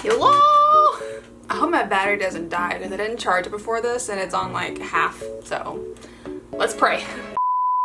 Hello! I hope my battery doesn't die because I didn't charge it before this and it's on like half, so let's pray.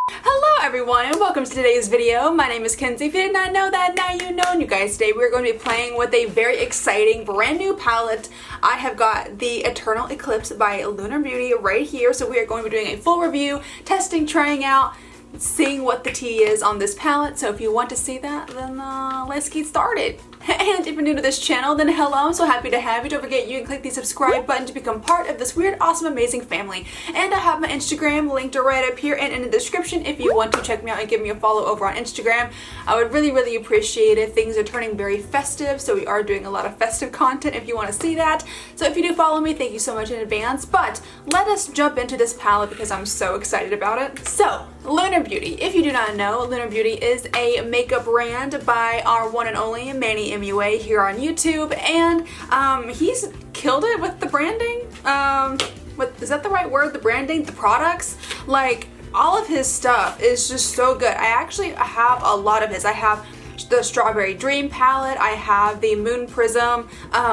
Hello everyone and welcome to today's video. My name is Kenzie. If you did not know that, now you know. And you guys, today we're going to be playing with a very exciting brand new palette. I have got the Eternal Eclipse by Lunar Beauty right here. So we are going to be doing a full review, testing, trying out, seeing what the tea is on this palette. So if you want to see that, then let's get started. And if you're new to this channel, then hello, I'm so happy to have you. Don't forget you can click the subscribe button to become part of this weird, awesome, amazing family. And I have my Instagram linked right up here and in the description if you want to check me out and give me a follow over on Instagram. I would really appreciate it. Things are turning very festive, so we are doing a lot of festive content if you want to see that. So if you do follow me, thank you so much in advance. But let us jump into this palette because I'm so excited about it. So, Lunar Beauty. If you do not know, Lunar Beauty is a makeup brand by our one and only Miani MUA here on YouTube, and he's killed it with the branding. Is that the right word? The branding, the products, like all of his stuff is just so good. I actually have a lot of his. I have the Strawberry Dream palette, I have the Moon Prism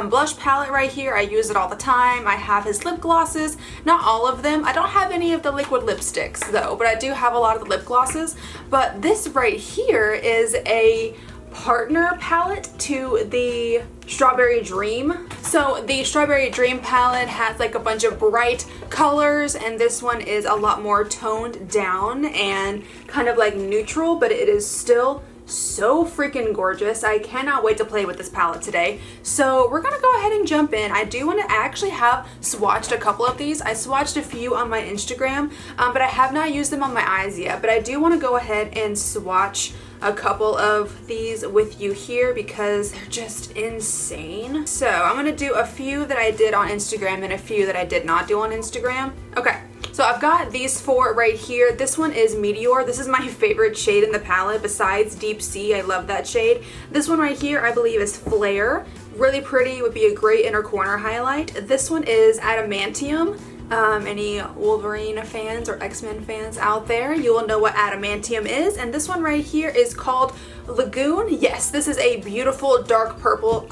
blush palette right here. I use it all the time. I have his lip glosses, not all of them. I don't have any of the liquid lipsticks though, but I do have a lot of the lip glosses. But this right here is a partner palette to the Strawberry Dream. So the Strawberry Dream palette has like a bunch of bright colors, and this one is a lot more toned down and kind of like neutral, but it is still so freaking gorgeous. I cannot wait to play with this palette today. So we're gonna go ahead and jump in. I actually have swatched a couple of these. I swatched a few on my Instagram, but I have not used them on my eyes yet. But I do want to go ahead and swatch a couple of these with you here because they're just insane. So I'm gonna do a few that I did on Instagram and a few that I did not do on Instagram. Okay. So I've got these four right here. This one is Meteor. This is my favorite shade in the palette besides Deep Sea. I love that shade. This one right here I believe is Flare. Really pretty, would be a great inner corner highlight. This one is Adamantium. Any Wolverine fans or X-Men fans out there, you will know what Adamantium is. And this one right here is called Lagoon. Yes, this is a beautiful dark purple,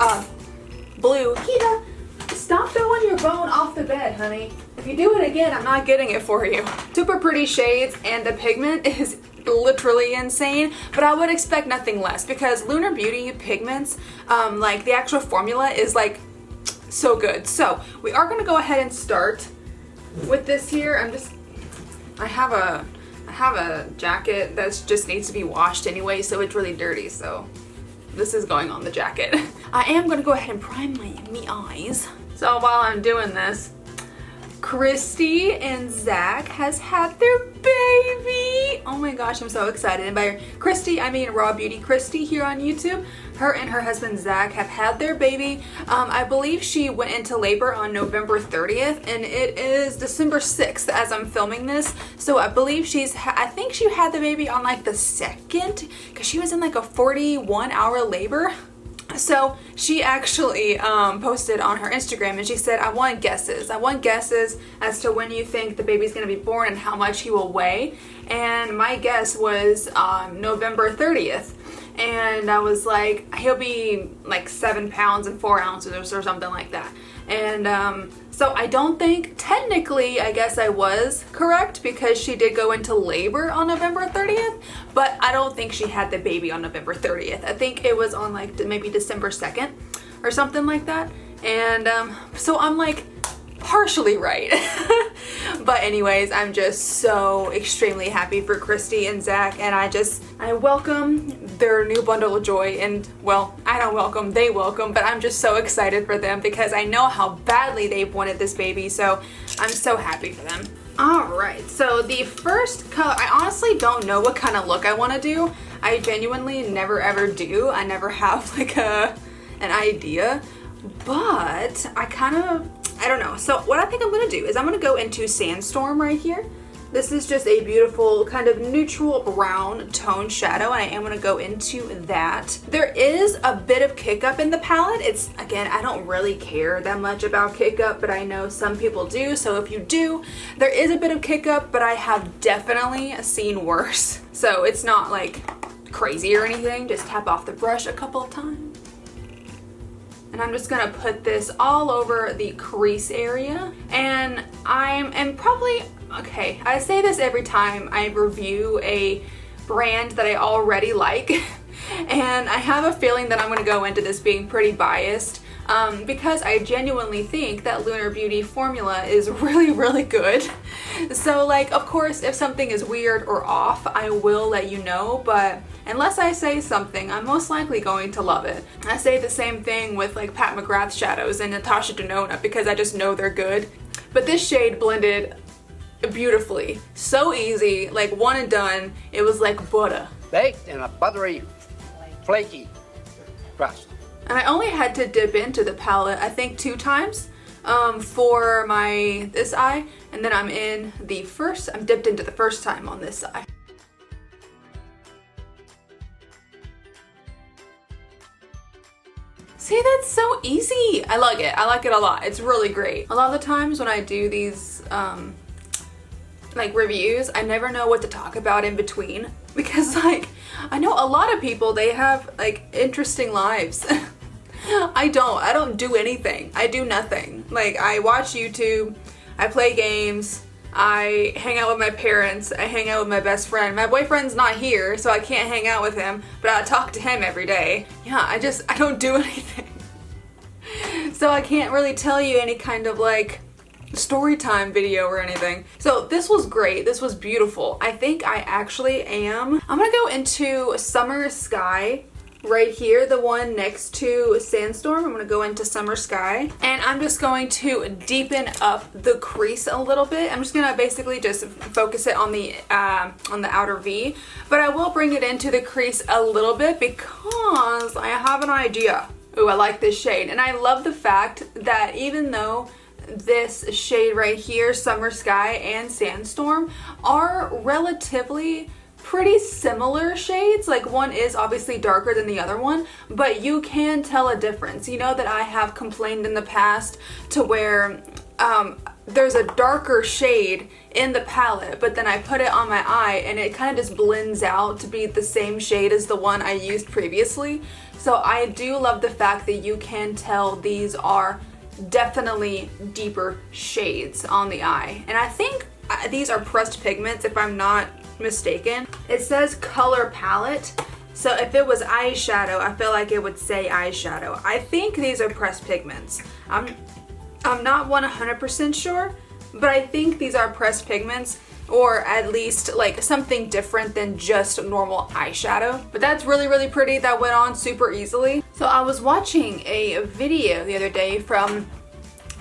blue. Kita, stop throwing your bone off the bed, honey. If you do it again, I'm not getting it for you. Super pretty shades, and the pigment is literally insane, but I would expect nothing less because Lunar Beauty pigments, like the actual formula is like so good. So we are gonna go ahead and start with this here. I have a jacket that just needs to be washed anyway, so it's really dirty, so this is going on the jacket. I am gonna go ahead and prime my eyes. So while I'm doing this, Christy and Zach has had their baby. Oh my gosh, I'm so excited. And by Christy, I mean Raw Beauty Christy here on YouTube. Her and her husband Zach have had their baby. I believe she went into labor on November 30th, and it is December 6th as I'm filming this. So I believe I think she had the baby on like the 2nd, because she was in like a 41-hour labor. So she actually posted on her Instagram and she said, I want guesses. I want guesses as to when you think the baby's going to be born and how much he will weigh. And my guess was November 30th. And I was like, he'll be like 7 pounds and 4 ounces or something like that. And so I don't think, technically, I guess I was correct because she did go into labor on November 30th, but I don't think she had the baby on November 30th. I think it was on like maybe December 2nd or something like that. And so I'm like partially right. But anyways, I'm just so extremely happy for Christy and Zach, and I welcome their new bundle of joy. And well, I don't welcome, they welcome, but I'm just so excited for them because I know how badly they've wanted this baby, so I'm so happy for them. Alright, so the first color, I honestly don't know what kind of look I want to do. I genuinely never ever do. I never have like an idea, but I don't know. So what I think I'm going to do is I'm going to go into Sandstorm right here. This is just a beautiful kind of neutral brown tone shadow, and I am going to go into that. There is a bit of kick up in the palette. It's, again, I don't really care that much about kick up, but I know some people do. So if you do, there is a bit of kick up, but I have definitely seen worse. So it's not like crazy or anything. Just tap off the brush a couple of times. and I'm just gonna put this all over the crease area. And probably, okay, I say this every time I review a brand that I already like, and I have a feeling that I'm gonna go into this being pretty biased, because I genuinely think that Lunar Beauty formula is really, really good. So like, of course, if something is weird or off, I will let you know, but unless I say something, I'm most likely going to love it. I say the same thing with like Pat McGrath shadows and Natasha Denona because I just know they're good. But this shade blended beautifully. So easy, like one and done. It was like butter. Baked in a buttery, flaky crust. And I only had to dip into the palette, I think 2 times for this eye, and then I'm dipped into the first time on this eye. See, that's so easy. I like it. I like it a lot. It's really great. A lot of the times when I do these like reviews, I never know what to talk about in between because like I know a lot of people, they have like interesting lives. I don't do anything. I do nothing. Like I watch YouTube, I play games, I hang out with my parents, I hang out with my best friend. My boyfriend's not here, so I can't hang out with him, but I talk to him every day. Yeah, I don't do anything. So I can't really tell you any kind of like story time video or anything. So this was great. This was beautiful. I think I actually I'm gonna go into Summer Sky right here, the one next to Sandstorm. I'm gonna go into Summer Sky, and I'm just going to deepen up the crease a little bit. I'm just gonna basically just focus it on the outer V, but I will bring it into the crease a little bit because I have an idea. Ooh, I like this shade, and I love the fact that even though this shade right here, Summer Sky and Sandstorm, are relatively pretty similar shades. Like one is obviously darker than the other one, but you can tell a difference. You know that I have complained in the past to where there's a darker shade in the palette, but then I put it on my eye and it kind of just blends out to be the same shade as the one I used previously. So I do love the fact that you can tell these are definitely deeper shades on the eye. And I think these are pressed pigments, if I'm not mistaken. It says color palette, so if it was eyeshadow, I feel like it would say eyeshadow. I think these are pressed pigments. I'm not 100% sure, but I think these are pressed pigments, or at least like something different than just normal eyeshadow. But that's really, really pretty. That went on super easily. So I was watching a video the other day from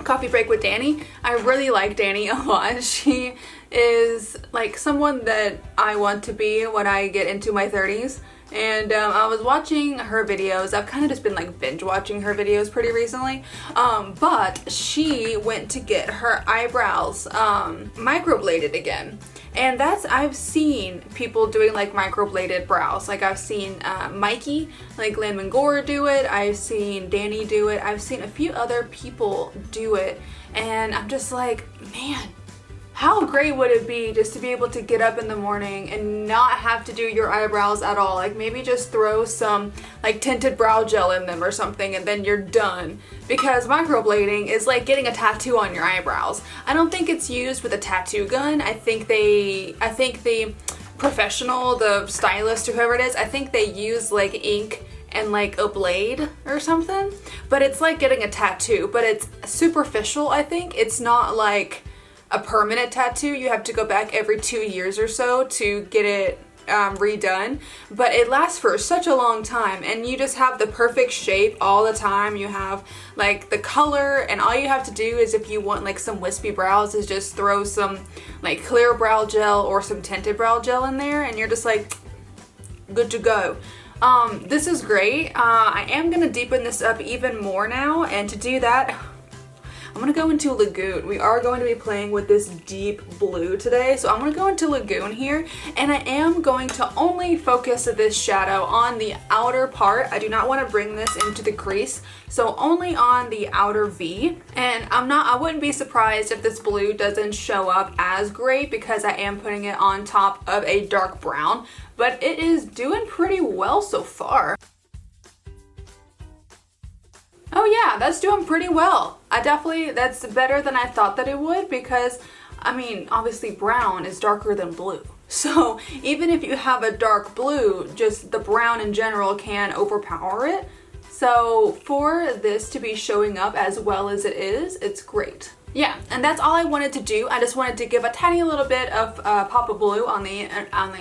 Coffee Break with Danny. I really like Danny a lot. She is like someone that I want to be when I get into my 30s. And I was watching her videos. I've kind of just been like binge watching her videos pretty recently. But she went to get her eyebrows microbladed again. And I've seen people doing like microbladed brows. Like I've seen Mikey, like Landman Gore do it. I've seen Danny do it. I've seen a few other people do it. And I'm just like, man, how great would it be just to be able to get up in the morning and not have to do your eyebrows at all? Like maybe just throw some like tinted brow gel in them or something and then you're done. Because microblading is like getting a tattoo on your eyebrows. I don't think it's used with a tattoo gun. I think the professional, the stylist or whoever it is, I think they use like ink and like a blade or something. But it's like getting a tattoo, but it's superficial, I think. It's not like a permanent tattoo. You have to go back every 2 years or so to get it redone, but it lasts for such a long time and you just have the perfect shape all the time. You have like the color, and all you have to do is, if you want like some wispy brows, is just throw some like clear brow gel or some tinted brow gel in there and you're just like good to go. This is great. I am gonna deepen this up even more now, and to do that I'm gonna go into Lagoon. We are going to be playing with this deep blue today, so I'm gonna go into Lagoon here, and I am going to only focus this shadow on the outer part. I do not want to bring this into the crease, so only on the outer V. And I wouldn't be surprised if this blue doesn't show up as great because I am putting it on top of a dark brown, but it is doing pretty well so far. Oh yeah, that's doing pretty well. That's better than I thought that it would, because I mean, obviously brown is darker than blue. So even if you have a dark blue, just the brown in general can overpower it. So for this to be showing up as well as it is, it's great. Yeah, and that's all I wanted to do. I just wanted to give a tiny little bit of pop of blue on the on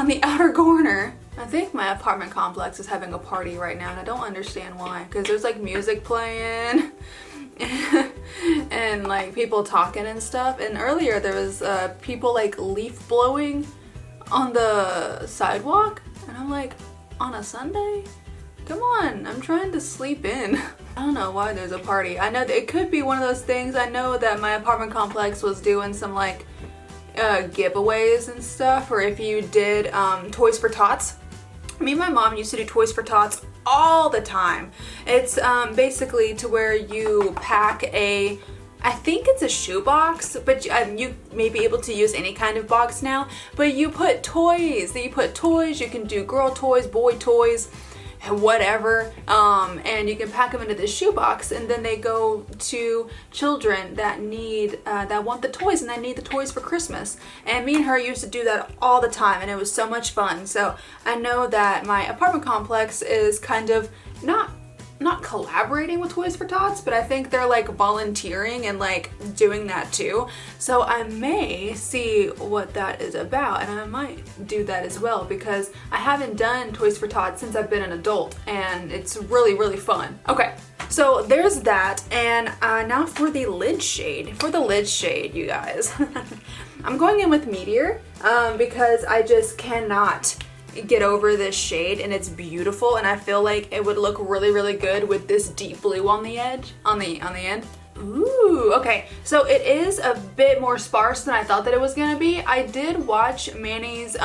the outer corner. I think my apartment complex is having a party right now, and I don't understand why, because there's like music playing and like people talking and stuff. And earlier there was people like leaf blowing on the sidewalk, and I'm like, on a Sunday? Come on, I'm trying to sleep in. I don't know why there's a party. I know that it could be one of those things. I know that my apartment complex was doing some like giveaways and stuff, or if you did Toys for Tots. Me and my mom used to do Toys for Tots all the time. It's basically to where you pack I think it's a shoebox, but you may be able to use any kind of box now, but you put toys. You can do girl toys, boy toys, whatever, and you can pack them into this shoebox, and then they go to children that want the toys, and that need the toys for Christmas. And me and her used to do that all the time, and it was so much fun. So I know that my apartment complex is kind of not collaborating with Toys for Tots, but I think they're like volunteering and like doing that too. So I may see what that is about, and I might do that as well, because I haven't done Toys for Tots since I've been an adult, and it's really, really fun. Okay, so there's that, and now for the lid shade. For the lid shade, you guys, I'm going in with Meteor because I just cannot get over this shade, and it's beautiful, and I feel like it would look really, really good with this deep blue on the edge, on the end. Ooh, okay, so it is a bit more sparse than I thought that it was gonna be. I did watch Manny's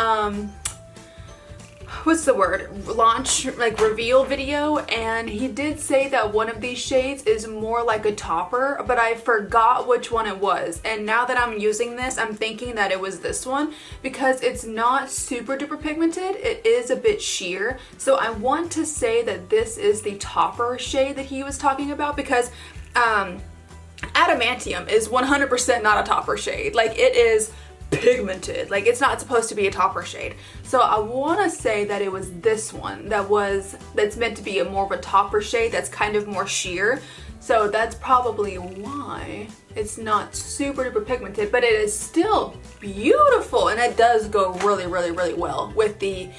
what's the word, launch, like reveal video, and he did say that one of these shades is more like a topper, but I forgot which one it was. And now that I'm using this, I'm thinking that it was this one, because it's not super duper pigmented. It is a bit sheer. So I want to say that this is the topper shade that he was talking about, because Adamantium is 100% not a topper shade. Like, it is pigmented. Like, it's not supposed to be a topper shade. So I want to say that it was this one that's meant to be a more of a topper shade that's kind of more sheer. So that's probably why it's not super duper pigmented, but it is still beautiful, and it does go really, really, really well with the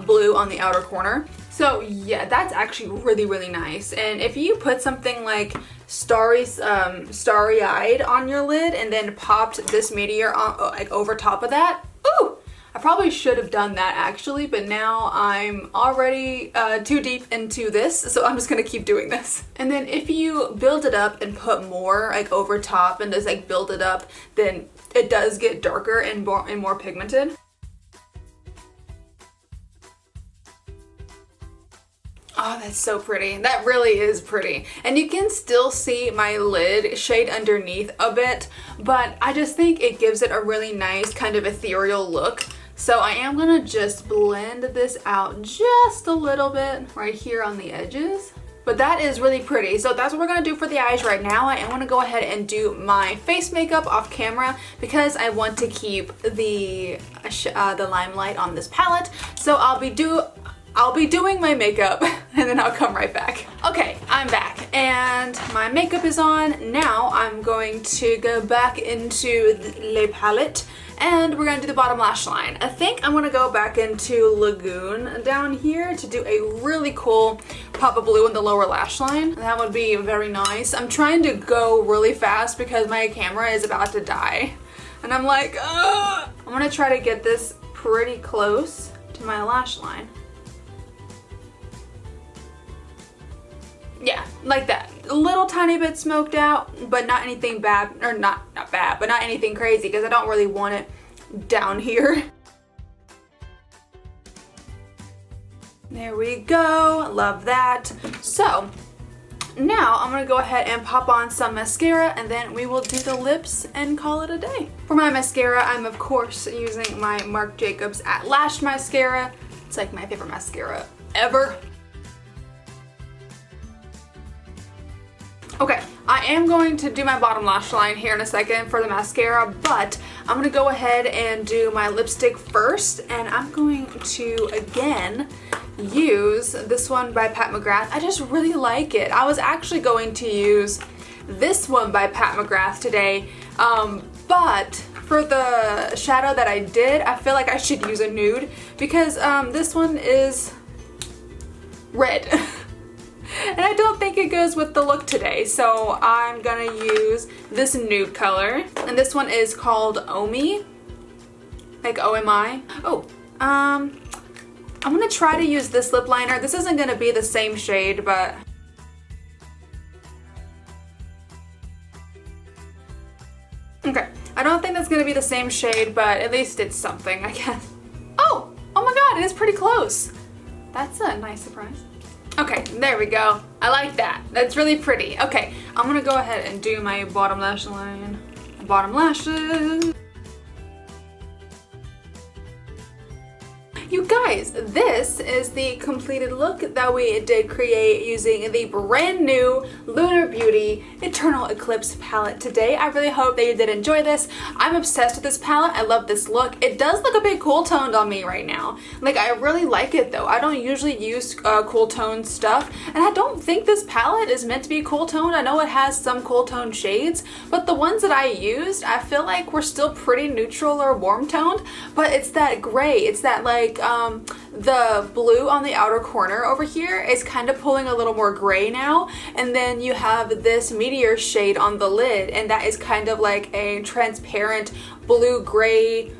blue on the outer corner. So yeah, that's actually really, really nice. And if you put something like starry-eyed on your lid and then popped this Meteor on, like over top of that, ooh! I probably should have done that actually, but now I'm already too deep into this, so I'm just gonna keep doing this. And then if you build it up and put more like over top and just like build it up, then it does get darker and more pigmented. Oh, that's so pretty. That really is pretty. And you can still see my lid shade underneath a bit, but I just think it gives it a really nice kind of ethereal look. So I am gonna just blend this out just a little bit right here on the edges. But that is really pretty. So that's what we're gonna do for the eyes right now. I am gonna go ahead and do my face makeup off camera because I want to keep the limelight on this palette. So I'll be doing my makeup and then I'll come right back. Okay, I'm back and my makeup is on. Now I'm going to go back into the palette and we're gonna do the bottom lash line. I think I'm gonna go back into Lagoon down here to do a really cool pop of blue in the lower lash line. That would be very nice. I'm trying to go really fast because my camera is about to die. And I'm like, ugh! I'm gonna try to get this pretty close to my lash line. Yeah, like that. A little tiny bit smoked out, but not anything bad, or not bad, but not anything crazy because I don't really want it down here. There we go, love that. So now I'm gonna go ahead and pop on some mascara and then we will do the lips and call it a day. For my mascara, I'm of course using my Marc Jacobs at Lash'd mascara. It's like my favorite mascara ever. Okay, I am going to do my bottom lash line here in a second for the mascara, but I'm going to go ahead and do my lipstick first, and I'm going to, again, use this one by Pat McGrath. I just really like it. I was actually going to use this one by Pat McGrath today, but for the shadow that I did, I feel like I should use a nude because this one is red. And I don't think it goes with the look today, so I'm gonna use this nude color. And this one is called Omi, like O-M-I. Oh, I'm gonna try to use this lip liner. This isn't gonna be the same shade, but okay. I don't think that's gonna be the same shade, but at least it's something, I guess. Oh my god, it is pretty close. That's a nice surprise. Okay, there we go. I like that. That's really pretty. Okay, I'm gonna go ahead and do my bottom lash line. Bottom lashes. You guys, this is the completed look that we did create using the brand new Lunar Beauty Eternal Eclipse palette today. I really hope that you did enjoy this. I'm obsessed with this palette. I love this look. It does look a bit cool toned on me right now. Like, I really like it though. I don't usually use cool toned stuff, and I don't think this palette is meant to be cool toned. I know it has some cool toned shades, but the ones that I used, I feel like were still pretty neutral or warm toned, but it's that gray. It's that like the blue on the outer corner over here is kind of pulling a little more gray now, and then you have this meteor shade on the lid, and that is kind of like a transparent blue-gray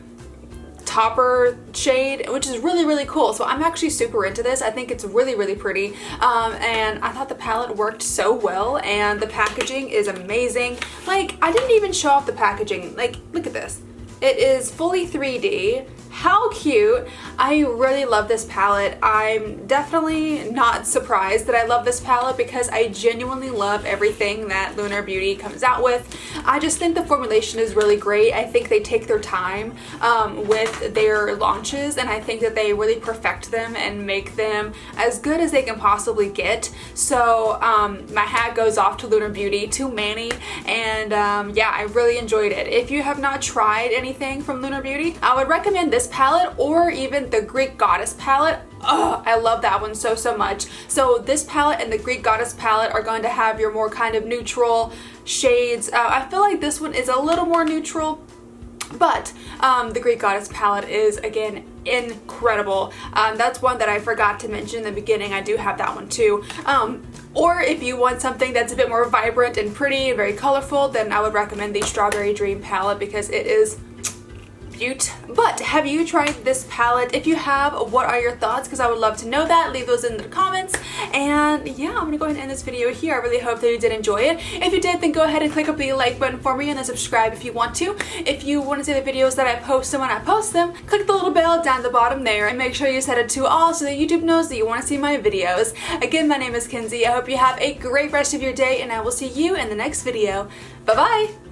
topper shade, which is really cool. So I'm actually super into this. I think it's really pretty, and I thought the palette worked so well, and the packaging is amazing. Like, I didn't even show off the packaging. Like, look at this. It is fully 3D. How cute. I really love this palette. I'm definitely not surprised that I love this palette because I genuinely love everything that Lunar Beauty comes out with. I just think the formulation is really great. I think they take their time with their launches, and I think that they really perfect them and make them as good as they can possibly get. So my hat goes off to Lunar Beauty, to Miani, and yeah, I really enjoyed it. If you have not tried anything from Lunar Beauty, I would recommend this palette or even the Greek Goddess palette. Oh, I love that one so much. So this palette and the Greek Goddess palette are going to have your more kind of neutral shades. I feel like this one is a little more neutral, but the Greek Goddess palette is, again, incredible. That's one that I forgot to mention in the beginning. I do have that one too. Or if you want something that's a bit more vibrant and pretty and very colorful, then I would recommend the Strawberry Dream palette because it is cute. But have you tried this palette? If you have, what are your thoughts? Because I would love to know that. Leave those in the comments. And yeah, I'm gonna go ahead and end this video here. I really hope that you did enjoy it. If you did, then go ahead and click up the like button for me and then subscribe if you want to. If you want to see the videos that I post and when I post them, click the little bell down the bottom there and make sure you set it to all so that YouTube knows that you want to see my videos. Again, my name is Kenzie. I hope you have a great rest of your day, and I will see you in the next video. Bye bye!